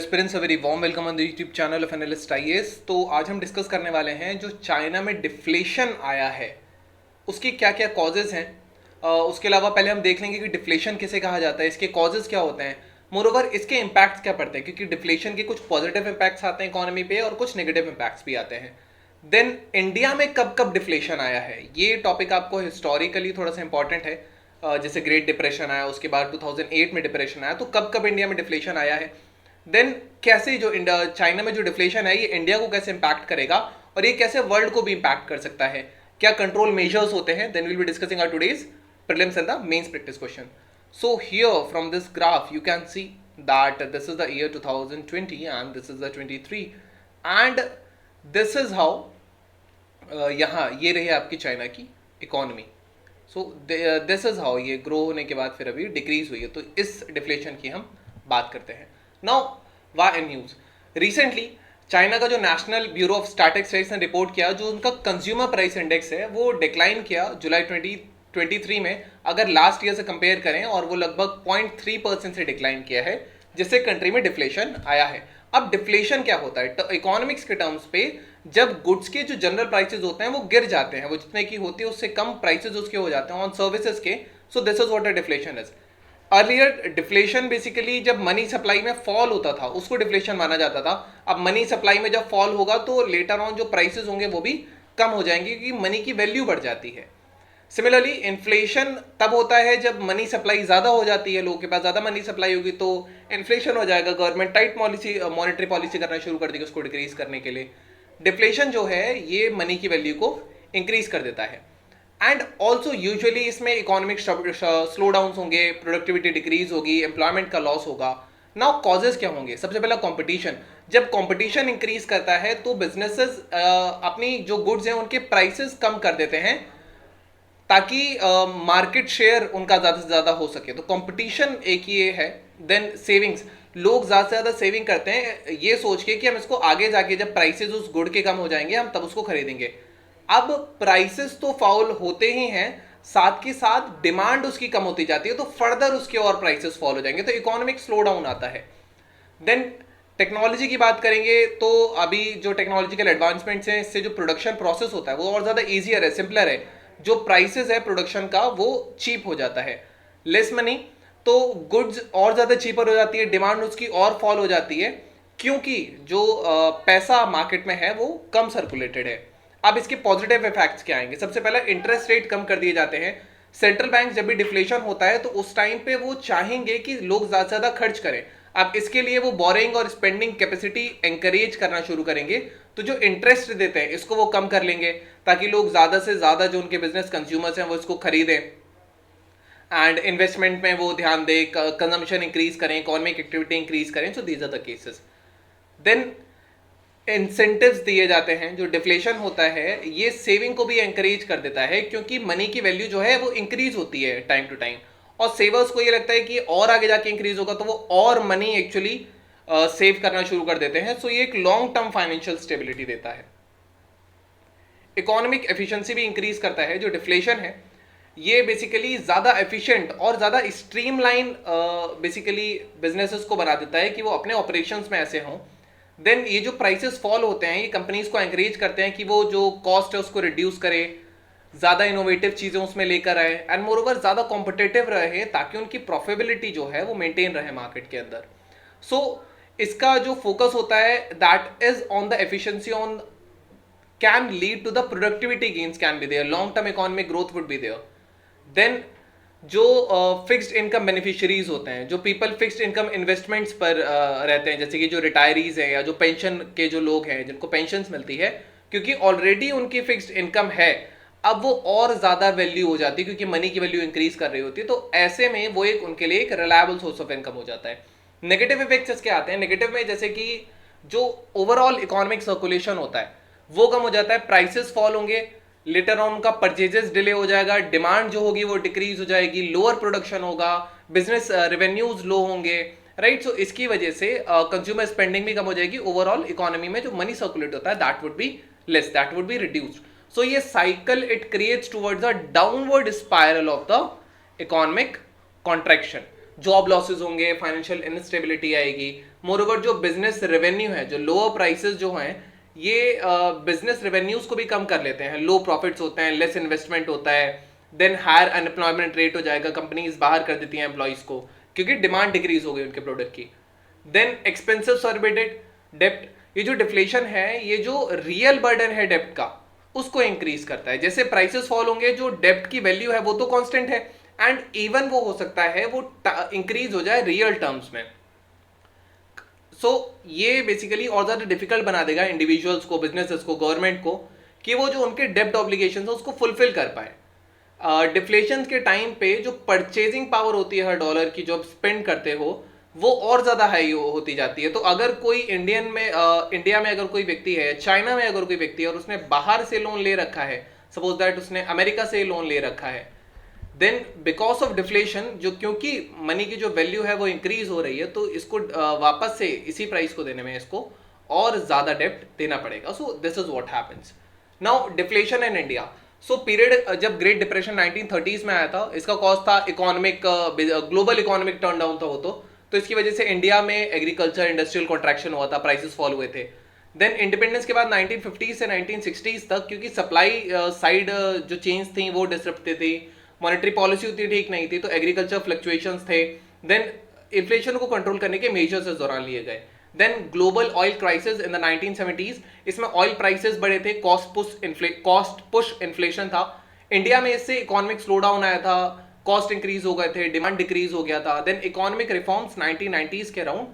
Aspirants, a very warm welcome on the YouTube channel of analyst IAS. तो आज हम discuss करने वाले हैं जो चाइना में डिफ्लेशन आया है उसके क्या क्या कॉजेज हैं। उसके अलावा पहले हम देख लेंगे कि डिफ्लेशन किसे कहा जाता है, इसके कॉजेज क्या होते हैं, मोरओवर इसके इम्पैक्ट्स क्या पड़ते हैं, क्योंकि डिफ्लेशन के कुछ पॉजिटिव इम्पैक्ट्स आते हैं इकोनॉमी पे और कुछ नेगेटिव इम्पैक्ट्स भी आते हैं। देन इंडिया में कब कब डिफ्लेशन आया है, ये टॉपिक आपको हिस्टोरिकली थोड़ा सा इंपॉर्टेंट है। जैसे ग्रेट डिप्रेशन आया, उसके बाद 2008 में डिप्रेशन आया, तो कब कब इंडिया में डिफ्लेशन आया है। देन कैसे जो चाइना में जो डिफ्लेशन है ये इंडिया को कैसे इंपैक्ट करेगा और ये कैसे वर्ल्ड को भी इंपैक्ट कर सकता है, क्या कंट्रोल मेजर्स होते हैं। Then will be discussing our today's prelims and the mains practice question. So here from this graph you can see that this is the year 2020 and this is the 23 and this is how यहाँ ये रही आपकी China की economy. So this is how ये grow होने के बाद फिर अभी डिक्रीज हुई है, तो इस डिफ्लेशन की हम बात करते हैं। Now why in news recently China का जो नेशनल ब्यूरो ऑफ स्टैटिस्टिक्स ने रिपोर्ट किया, जो उनका कंज्यूमर प्राइस इंडेक्स है वो डिक्लाइन किया जुलाई 2023 में। अगर लास्ट ईयर से कंपेयर करें और वो लगभग 0.3% से डिक्लाइन किया है, जिससे कंट्री में डिफ्लेशन आया है। अब डिफ्लेशन क्या होता है तो इकोनॉमिक्स के टर्म्स पे, जब गुड्स के जो जनरल प्राइसेस होते हैं वो गिर जाते हैं, वो जितने की होती है उससे कम प्राइसेस उसके हो जाते हैं ऑन सर्विसेज के। So this is what a deflation is. Earlier deflation basically जब मनी सप्लाई में फॉल होता था उसको डिफ्लेशन माना जाता था। अब मनी सप्लाई में जब फॉल होगा तो लेटर ऑन जो प्राइसेस होंगे वो भी कम हो जाएंगे, क्योंकि मनी की वैल्यू बढ़ जाती है। सिमिलरली इन्फ्लेशन तब होता है जब मनी सप्लाई ज्यादा हो जाती है, लोगों के पास ज्यादा मनी सप्लाई होगी तो इन्फ्लेशन हो जाएगा। Government tight policy monetary policy करना शुरू कर देगी उसको डिक्रीज करने के लिए। डिफ्लेशन जो है ये मनी की वैल्यू को इंक्रीज कर देता है। एंड ऑल्सो यूजुअली इसमें इकोनॉमिक स्लो डाउन होंगे, प्रोडक्टिविटी डिक्रीज होगी, एम्प्लॉयमेंट का लॉस होगा। नाउ कॉजेज क्या होंगे, सबसे पहला कंपटीशन। जब कंपटीशन इंक्रीज करता है तो बिजनेसेस अपनी जो गुड्स हैं उनके प्राइसेस कम कर देते हैं ताकि मार्केट शेयर उनका ज़्यादा से ज़्यादा हो सके। तो कंपटीशन एक ये है। देन सेविंग्स, लोग ज़्यादा से ज़्यादा सेविंग करते हैं ये सोच के कि हम इसको आगे जाके जब प्राइसेस उस गुड के कम हो जाएंगे हम तब उसको खरीदेंगे। अब प्राइसेस तो फॉल होते ही हैं, साथ के साथ डिमांड उसकी कम होती जाती है, तो फर्दर उसके और प्राइसेस फॉल हो जाएंगे, तो इकोनॉमिक स्लो डाउन आता है। देन टेक्नोलॉजी की बात करेंगे तो अभी जो टेक्नोलॉजिकल एडवांसमेंट्स हैं इससे जो प्रोडक्शन प्रोसेस होता है वो और ज़्यादा ईजियर है, सिंपलर है। जो प्राइसेस है प्रोडक्शन का वो चीप हो जाता है, लेस मनी, तो गुड्स और ज़्यादा चीपर हो जाती है, डिमांड उसकी और फॉल हो जाती है, क्योंकि जो पैसा मार्केट में है वो कम सर्कुलेटेड है। अब इसके पॉजिटिव इफेक्ट्स क्या आएंगे, सबसे पहला इंटरेस्ट रेट कम कर दिए जाते हैं। सेंट्रल बैंक जब भी डिफ्लेशन होता है तो उस टाइम पे वो चाहेंगे कि लोग ज़्यादा से ज़्यादा खर्च करें। अब इसके लिए वो बोरिंग और स्पेंडिंग कैपेसिटी एंकरेज करना शुरू करेंगे, तो जो इंटरेस्ट देते हैं इसको वो कम कर लेंगे ताकि लोग ज़्यादा से ज़्यादा जो उनके बिजनेस कंज्यूमर्स हैं वो इसको खरीदें एंड इन्वेस्टमेंट में वो ध्यान दें, कंजम्पशन इंक्रीज करें, इकोनॉमिक एक्टिविटी इंक्रीज करें। So these are the cases. Then incentives दिए जाते हैं। जो डिफ्लेशन होता है ये सेविंग को भी एंकरेज कर देता है, क्योंकि मनी की वैल्यू जो है वो इंक्रीज होती है टाइम टू टाइम, और सेवर्स को ये लगता है कि और आगे जाके इंक्रीज होगा तो वो और मनी एक्चुअली सेव करना शुरू कर देते हैं। सो ये एक लॉन्ग टर्म फाइनेंशियल स्टेबिलिटी देता है। इकोनॉमिक एफिशिएंसी भी इंक्रीज करता है। जो डिफ्लेशन है ये बेसिकली ज़्यादा एफिशिएंट और ज़्यादा स्ट्रीमलाइन बेसिकली बिजनेसेस को बना देता है कि वो अपने ऑपरेशंस में ऐसे हों। देन ये जो प्राइसेस फॉल होते हैं ये कंपनीज को एंकरेज करते हैं कि वो जो कॉस्ट है उसको रिड्यूस करे, ज़्यादा इनोवेटिव चीज़ें उसमें लेकर आए एंड मोरओवर ज़्यादा कॉम्पिटिटिव रहे, ताकि उनकी प्रॉफिटेबिलिटी जो है वो मेंटेन रहे मार्केट के अंदर। सो इसका जो फोकस होता है that is on the efficiency, on can lead to the productivity gains can be there, long term economic growth would be there. Then जो फिक्स्ड इनकम बेनिफिशियरीज होते हैं, जो पीपल फिक्स्ड इनकम इन्वेस्टमेंट्स पर रहते हैं, जैसे कि जो रिटायरीज हैं या जो पेंशन के जो लोग हैं जिनको पेंशन्स मिलती है, क्योंकि ऑलरेडी उनकी फिक्स्ड इनकम है, अब वो और ज़्यादा वैल्यू हो जाती है क्योंकि मनी की वैल्यू इंक्रीज कर रही होती है, तो ऐसे में वो एक उनके लिए एक रिलायबल सोर्स ऑफ इनकम हो जाता है। नेगेटिव इफेक्ट्स इसके आते हैं। नेगेटिव में जैसे कि जो ओवरऑल इकोनॉमिक सर्कुलेशन होता है वो कम हो जाता है, प्राइसेस फॉल होंगे, लेटर ऑन उनका परचेजेस डिले हो जाएगा, डिमांड जो होगी वो डिक्रीज हो जाएगी, लोअर प्रोडक्शन होगा, बिजनेस रेवेन्यूज लो होंगे, राइट। सो इसकी वजह से कंज्यूमर स्पेंडिंग भी कम हो जाएगी। ओवरऑल इकोनॉमी में जो मनी सर्कुलेट होता है that would be less, that would be reduced. So ये cycle it creates towards a downward spiral of the economic contraction. Job losses होंगे, फाइनेंशियल इनस्टेबिलिटी आएगी, मोर ओवर जो बिजनेस रेवेन्यू है, जो लोअर प्राइसेस जो हैं, ये बिजनेस रेवेन्यूज को भी कम कर लेते हैं। लो प्रॉफिट्स होते हैं, लेस इन्वेस्टमेंट होता है, देन हायर अनएम्प्लॉयमेंट रेट हो जाएगा, कंपनीज बाहर कर देती हैं एम्प्लॉइज को क्योंकि डिमांड डिक्रीज हो गई उनके प्रोडक्ट की। देन एक्सपेंसिव सर्बिडेड डेप्ट, ये जो डिफ्लेशन है, ये जो रियल बर्डन है डेप्ट का, उसको इंक्रीज करता है। जैसे प्राइसेस फॉल होंगे, जो डेप्ट की वैल्यू है वो तो कांस्टेंट है, एंड इवन वो हो सकता है वो इंक्रीज हो जाए रियल टर्म्स में। सो ये बेसिकली और ज्यादा डिफिकल्ट बना देगा इंडिविजुअल्स को, बिजनेसेस को, गवर्नमेंट को, कि वो जो उनके डेप्ट ऑब्लिगेशन है उसको फुलफिल कर पाए। डिफ्लेशन के टाइम पे जो परचेजिंग पावर होती है हर डॉलर की, जो आप स्पेंड करते हो, वो और ज्यादा हाई होती जाती है। तो अगर कोई इंडिया में अगर कोई व्यक्ति है, चाइना में अगर कोई व्यक्ति है और उसने बाहर से लोन ले रखा है, सपोज दैट उसने अमेरिका से लोन ले रखा है, देन बिकॉज ऑफ डिफ्लेशन, जो क्योंकि मनी की जो वैल्यू है वो इंक्रीज हो रही है, तो इसको वापस से इसी प्राइस को देने में इसको और ज्यादा डेप्ट देना पड़ेगा। So this is what happens now. Deflation in India, so period जब ग्रेट डिप्रेशन 1930s में आया था, इसका कॉज था economic, global economic turn down था वो तो इसकी वजह से इंडिया में एग्रीकल्चर इंडस्ट्रियल कॉन्ट्रैक्शन हुआ था, प्राइसेस फॉल हुए थे। देन इंडिपेंडेंस के बाद 1950 से 1960s तक, क्योंकि सप्लाई साइड जो चेंज थी वो डिसरप्ट थी, मॉनेटरी पॉलिसी उतनी ठीक नहीं थी, तो एग्रीकल्चर फ्लक्चुएशंस थे। देन इन्फ्लेशन को कंट्रोल करने के मेजर्स इस दौरान लिए गए। Then global oil crisis in the 1970s, इसमें ऑयल प्राइसेस बढ़े थे, कॉस्ट पुश इन्फ्लेशन था। इंडिया में इससे इकोनॉमिक स्लो डाउन आया था, कॉस्ट इंक्रीज हो गए थे, डिमांड डिक्रीज हो गया था। देन इकोनॉमिक रिफॉर्म्स 1990s के अराउंड,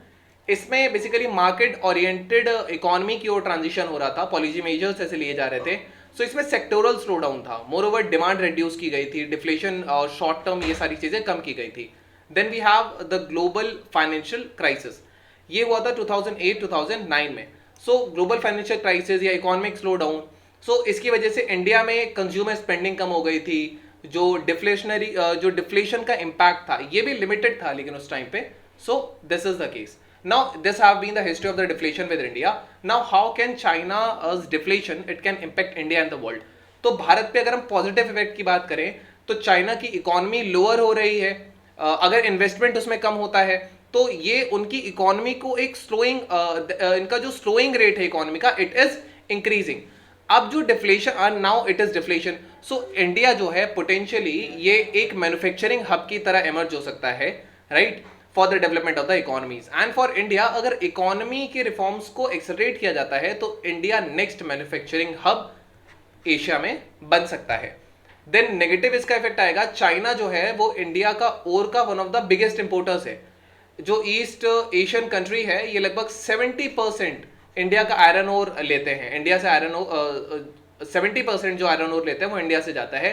इसमें बेसिकली मार्केट ओरिएंटेड इकोनॉमी की ओर ट्रांजिशन हो रहा था, पॉलिसी मेजर्स ऐसे लिए जा रहे थे। सो इसमें सेक्टोरल स्लो डाउन था, मोर ओवर डिमांड रिड्यूस की गई थी, डिफ्लेशन और शॉर्ट टर्म ये सारी चीजें कम की गई थी। Then we have the global financial crisis, ये हुआ था 2008-2009 में। सो ग्लोबल फाइनेंशियल क्राइसिस या इकोनॉमिक स्लो डाउन, सो इसकी वजह से इंडिया में कंज्यूमर स्पेंडिंग कम हो गई थी, जो डिफ्लेशन का इम्पैक्ट था ये भी लिमिटेड था लेकिन उस टाइम पे। So this is the case. Now this have been the history of the deflation with India. Now how can China's deflation it can impact India and the world? तो भारत पे अगर हम पॉजिटिव इफेक्ट की बात करें तो China की economy lower हो रही है, अगर इन्वेस्टमेंट उसमें कम होता है तो ये उनकी इकोनॉमी को एक स्लोइंग, इनका जो स्लोइंग रेट है इकोनॉमी का, इट इज इंक्रीजिंग। अब जो deflation, now it is deflation, so India जो है पोटेंशियली ये एक मैन्युफैक्चरिंग हब की तरह इमर्ज हो सकता है, right, for the development of the economies and for India. अगर इकोनॉमी के रिफॉर्म्स को एक्सेलरेट किया जाता है तो India next manufacturing hub Asia में बन सकता है। देन नेगेटिव इसका इफेक्ट आएगा, चाइना जो है वो इंडिया का ओर का one of the biggest importers है। जो ईस्ट एशियन कंट्री है ये लगभग 70% इंडिया का आयरन ओर लेते हैं, इंडिया से आयरन ओर 70% जो आयरन ओर लेते हैं वो इंडिया से जाता है।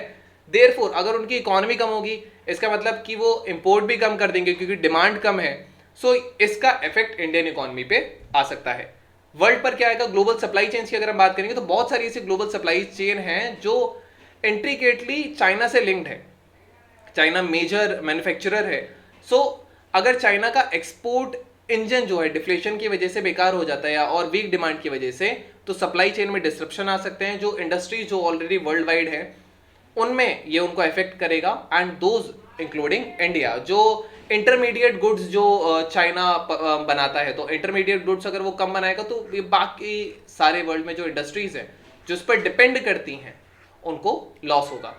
देयरफॉर अगर उनकी इकोनॉमी कम होगी, इसका मतलब कि वो इंपोर्ट भी कम कर देंगे क्योंकि डिमांड कम है। सो इसका इफेक्ट इंडियन इकोनॉमी पे आ सकता है। वर्ल्ड पर क्या आएगा, ग्लोबल सप्लाई चेन की अगर हम बात करेंगे तो बहुत सारी ऐसी ग्लोबल सप्लाई चेन हैं जो इंट्रिकेटली चाइना से लिंक्ड है, चाइना मेजर मैन्युफैक्चरर है। सो अगर चाइना का एक्सपोर्ट इंजन जो है डिफ्लेशन की वजह से बेकार हो जाता है या और वीक डिमांड की वजह से, तो सप्लाई चेन में डिस्ट्रप्शन आ सकते हैं। जो इंडस्ट्री जो ऑलरेडी वर्ल्ड वाइड है उनमें ये उनको इफेक्ट करेगा, एंड दोज इंक्लूडिंग इंडिया। जो इंटरमीडिएट गुड्स जो चाइना बनाता है, तो इंटरमीडिएट गुड्स अगर वो कम बनाएगा तो ये बाकी सारे वर्ल्ड में जो इंडस्ट्रीज हैं जो उस पर डिपेंड करती हैं उनको लॉस होगा।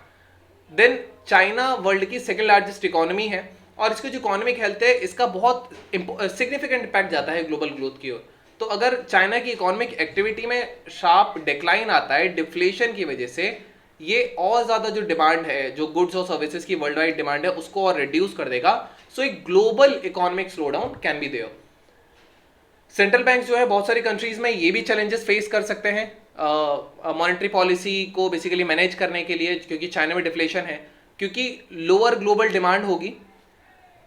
देन चाइना वर्ल्ड की सेकेंड लार्जेस्ट इकोनॉमी है और इसकी जो इकोनॉमिक हेल्थ है इसका बहुत सिग्निफिकेंट इम्पैक्ट जाता है ग्लोबल ग्रोथ की ओर। तो अगर चाइना की इकोनॉमिक एक्टिविटी में शार्प डिक्लाइन आता है डिफ्लेशन की वजह से, ये और ज्यादा जो डिमांड है, जो गुड्स और सर्विसेज की वर्ल्ड वाइड डिमांड है, उसको और रिड्यूस कर देगा। सो एक global economic slowdown can be there. Central bank जो है बहुत सारी कंट्रीज में ये भी चैलेंजेस फेस कर सकते हैं मॉनेटरी पॉलिसी को बेसिकली मैनेज करने के लिए, क्योंकि चाइना में डिफ्लेशन है, क्योंकि लोअर ग्लोबल डिमांड होगी।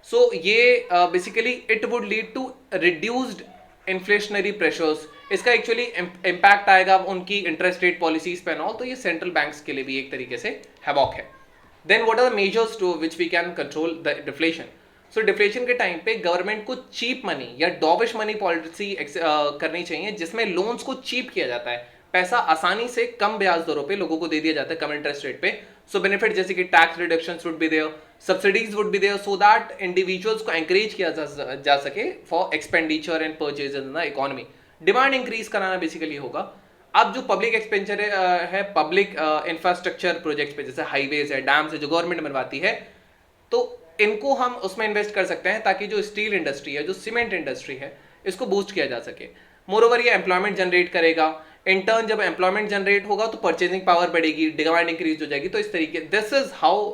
सो ये basically it would lead to reduced inflationary pressures. इसका एक्चुअली इम्पैक्ट आएगा उनकी इंटरेस्ट रेट पॉलिसीज पे ऑल, तो ये सेंट्रल बैंक्स के लिए भी एक तरीके से हैवॉक है। Then what are the measures to which we can control the deflation. So deflation के टाइम पे गवर्नमेंट को चीप मनी या डॉविश मनी पॉलिसी करनी चाहिए, जिसमें लोन्स को चीप किया जाता है, पैसा आसानी से कम ब्याज दरों पे लोगों को दे दिया जाता है, कम इंटरेस्ट रेट पे। सो बेनिफिट जैसे कि tax reduction would be there, subsidies would be there, so that individuals को एंकरेज किया जा सके for expenditure and purchase in the economy. Demand increase कराना बेसिकली होगा। अब जो पब्लिक एक्सपेंडिचर है पब्लिक इंफ्रास्ट्रक्चर प्रोजेक्ट्स पे, जैसे हाईवेज है, डैम्स है, जो गवर्नमेंट बनवाती है, तो इनको हम उसमें इन्वेस्ट कर सकते हैं ताकि जो स्टील इंडस्ट्री है, जो सीमेंट इंडस्ट्री है, इसको बूस्ट किया जा सके। मोरोवर ये एम्प्लॉयमेंट जनरेट करेगा। इन टर्न जब एम्प्लॉयमेंट जनरेट होगा तो परचेजिंग पावर बढ़ेगी, डिमांड इंक्रीज हो जाएगी। तो इस तरीके, this is how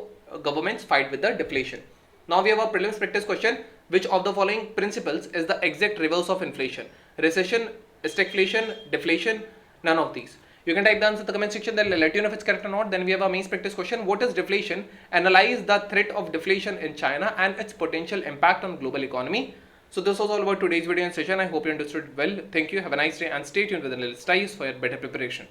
governments fight with the deflation. Now we have a prelims practice question, which of the following principles is the exact reverse of inflation? Recession, stagflation, deflation, none of these. You can type the answer in the comment section, then let you know if it's correct or not. Then we have our main practice question, what is deflation? Analyze the threat of deflation in China and its potential impact on global economy. So this was all about today's video and session. I hope you understood well. Thank you, have a nice day and stay tuned with the little styles for your better preparation.